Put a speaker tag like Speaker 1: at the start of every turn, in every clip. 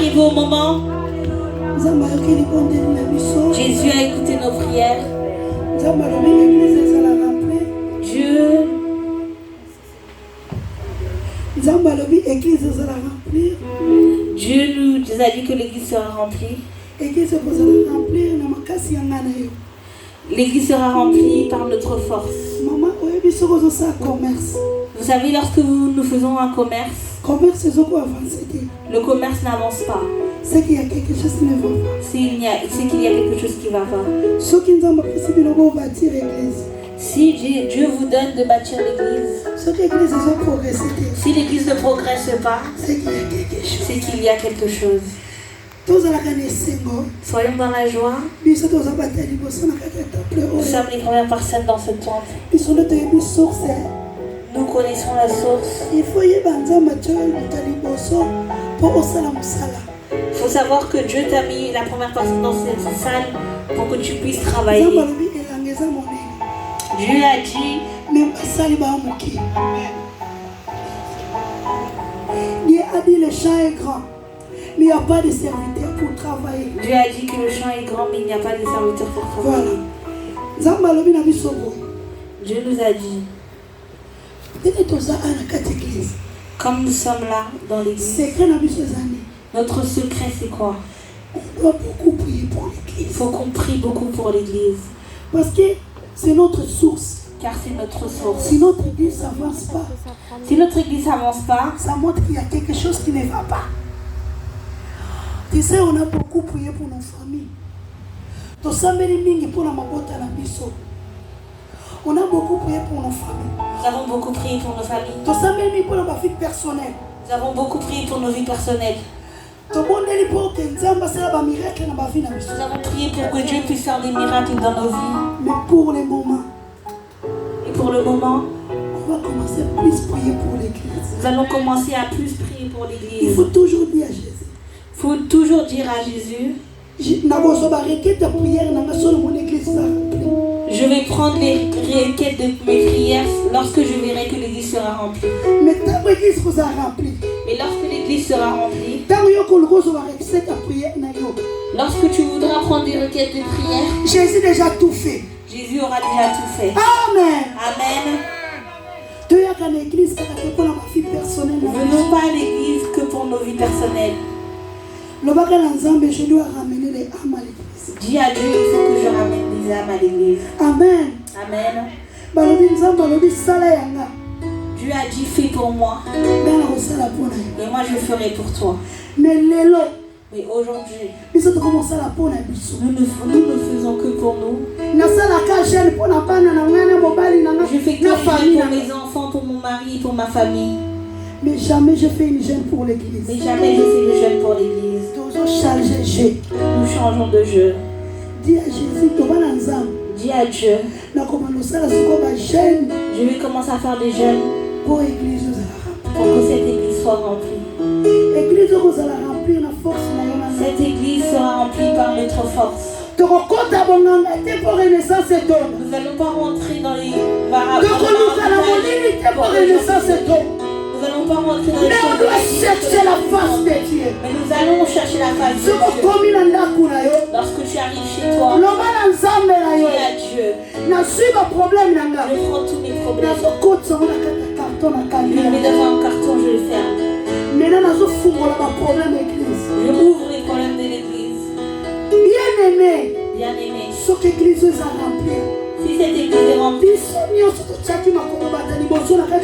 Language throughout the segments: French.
Speaker 1: arrivés au moment. Jésus a écouté nos prières. Dieu nous a dit que l'église sera remplie. L'église sera remplie par notre force. Vous savez, lorsque nous faisons un commerce, le commerce n'avance pas.
Speaker 2: C'est qu'il y a quelque chose qui ne va pas.
Speaker 1: C'est qu'il y a quelque chose qui va pas. Si Dieu vous donne de bâtir l'église, si l'église ne progresse pas, c'est qu'il y a quelque chose. Soyons dans la joie. Nous sommes les premières personnes dans ce temple. Nous connaissons la source. Il faut savoir que Dieu t'a mis la première personne dans cette salle pour que tu puisses travailler. Dieu a dit,
Speaker 2: Dieu a dit le champ est grand, mais il n'y a pas de serviteurs pour travailler.
Speaker 1: Dieu a dit que le champ est grand, mais il n'y a pas de serviteurs pour travailler.
Speaker 2: Voilà.
Speaker 1: Dieu nous a dit, comme nous sommes là dans l'église, notre secret c'est quoi?
Speaker 2: On doit beaucoup prier pour l'église.
Speaker 1: Il faut qu'on prie beaucoup pour l'église.
Speaker 2: Parce que c'est notre source.
Speaker 1: Car c'est notre source.
Speaker 2: Si notre église n'avance pas, ça montre qu'il y a quelque chose qui ne va pas. Tu sais, on a beaucoup prié pour nos familles. On a beaucoup prié pour nos familles.
Speaker 1: Nous avons beaucoup prié pour nos familles.
Speaker 2: Nous avons
Speaker 1: beaucoup prié pour nos vies personnelles. Nous avons prié pour que Dieu puisse faire des miracles dans nos vies.
Speaker 2: Mais pour le moment,
Speaker 1: on va
Speaker 2: commencer à plus prier pour l'église.
Speaker 1: Nous allons commencer à plus prier pour l'église.
Speaker 2: Il faut toujours dire à Jésus.
Speaker 1: Il faut toujours dire à Jésus. Je vais prendre les requêtes de mes prières lorsque je verrai que l'église sera remplie.
Speaker 2: Mais
Speaker 1: lorsque l'église sera remplie, lorsque tu voudras prendre des requêtes de prière,
Speaker 2: Jésus a déjà tout fait.
Speaker 1: Jésus aura déjà tout fait.
Speaker 2: Amen.
Speaker 1: Amen.
Speaker 2: Venons
Speaker 1: pas à l'église que pour nos vies personnelles.
Speaker 2: Je dois ramener les âmes à l'église.
Speaker 1: Dis à Dieu, il faut que je ramène des âmes à l'église.
Speaker 2: Amen.
Speaker 1: Amen. Dieu a dit, fais pour moi. Et moi je ferai pour toi. Mais aujourd'hui, nous ne faisons que pour nous. Je fais que pour mes enfants, pour mon mari, pour ma famille.
Speaker 2: Mais jamais je fais une jeûne pour l'église.
Speaker 1: Mais jamais je fais une jeûne pour l'église. Nous changeons de jeu.
Speaker 2: Dis à Jésus,
Speaker 1: dis à Dieu, je vais commencer à faire des jeûnes
Speaker 2: pour que
Speaker 1: cette église soit remplie. Cette église sera remplie par notre force. Nous n'allons pas rentrer dans les baraques. Nous n'allons pas rentrer dans les
Speaker 2: mais on doit chercher la face de Dieu.
Speaker 1: Mais nous allons chercher la face de Dieu. Lorsque tu arrives chez toi, dis à Dieu, je prends tous mes problèmes. Je le mets dans un carton, je le ferme. Je ouvre les problèmes de l'église.
Speaker 2: Bien-aimé,
Speaker 1: bien-aimé,
Speaker 2: si cette église est remplie,
Speaker 1: toutes les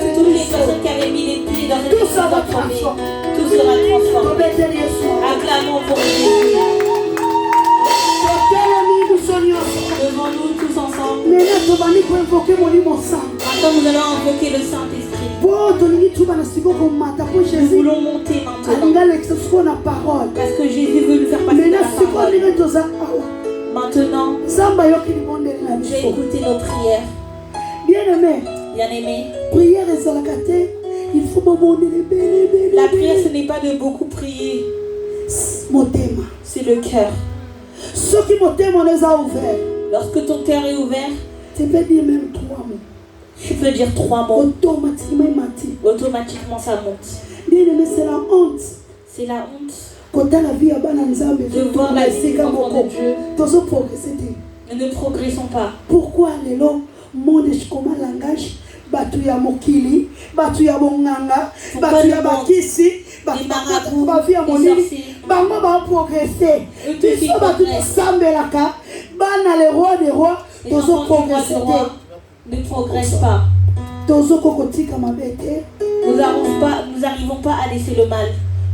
Speaker 1: personnes qui avaient mis les pieds dans cette église, tout sera transformé. Acclamons pour Jésus. Devant nous tous ensemble. Maintenant nous allons invoquer le Saint-Esprit. Nous voulons monter maintenant. Parce que Jésus veut nous faire passer la parole. Maintenant, j'ai écouté nos prières.
Speaker 2: Bien-aimé, prière et il faut
Speaker 1: la prière, ce n'est pas de beaucoup prier. C'est le cœur. Lorsque ton cœur est ouvert,
Speaker 2: tu peux dire même 3 mots.
Speaker 1: Tu peux dire 3 mots.
Speaker 2: Automatiquement
Speaker 1: ça monte.
Speaker 2: Bien-aimé, c'est la honte.
Speaker 1: C'est la honte. de voir la vie des enfants de Dieu. Nous ne progressons pas.
Speaker 2: Pourquoi les monde comme langage batu ya mokili, batu ya bonganga, batu ya bakisi, batu ya monini, bango ba progresser. Biso batu sambelaka, bana le roi des rois, tozo progresser.
Speaker 1: Ne progresse pas.
Speaker 2: Tozo kokotika mabete.
Speaker 1: Nous n'arrivons pas à laisser le mal.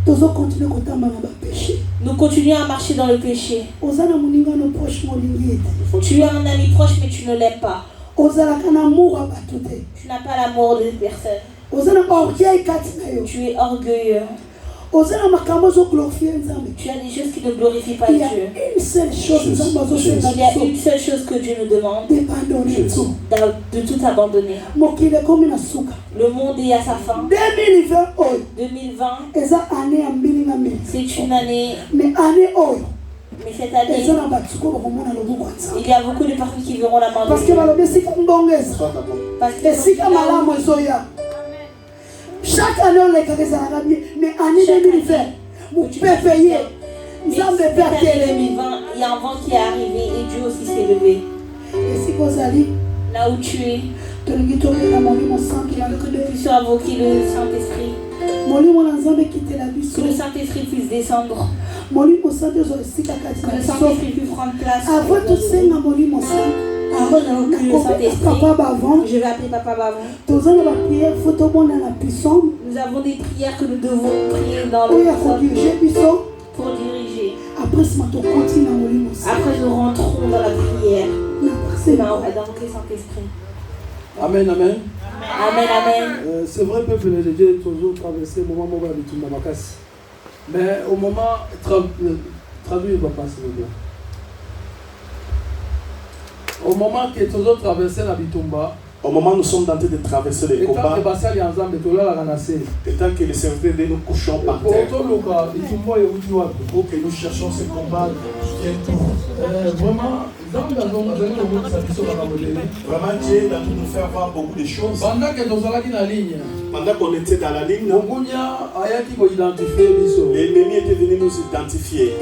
Speaker 2: Tozo continuer kotamba na ba péché.
Speaker 1: Nous continuons à marcher dans le péché.
Speaker 2: Ozana muninga no proche molingi.
Speaker 1: Tu as un ami proche mais tu ne l'aimes pas.
Speaker 2: Tu
Speaker 1: n'as pas l'amour de personne. Tu es orgueilleux. Tu as des choses qui ne glorifient pas Dieu.
Speaker 2: Il y a une seule
Speaker 1: chose que Dieu nous demande, de tout abandonner. Le monde est à sa fin. 2020, c'est une année. Mais cette année, il y a beaucoup de personnes qui verront la main de Dieu.
Speaker 2: Chaque année, on les caresse à la vie, mais année 2020, vous pouvez payer.
Speaker 1: Cette année 2020, il y a un vent qui est arrivé et Dieu aussi s'est levé. Là où tu es, que nous puissions invoquer le Saint-Esprit. Que le Saint-Esprit puisse descendre. Que le Saint-Esprit puisse prendre place. Avant d'invoquer le Saint-Esprit, je vais appeler Papa Bavon. Nous avons des prières que nous devons prier dans le sang pour diriger. Après, nous rentrons dans la prière. D'invoquer le Saint-Esprit.
Speaker 3: Amen, amen.
Speaker 1: Amen, amen.
Speaker 3: C'est vrai, peuple de Dieu, toujours traversé le moment où on va casser. Mais au moment, traduire va passer le bien. Au moment que toujours traversé la bitumba,
Speaker 4: au moment où nous sommes en train de traverser les combats, et tant que les serviteurs de nous couchons par terre, pour que nous cherchions ce combat, vraiment, Dieu est en train de nous faire voir beaucoup de choses. Pendant qu'on était dans la ligne, l'ennemi était venu nous identifier.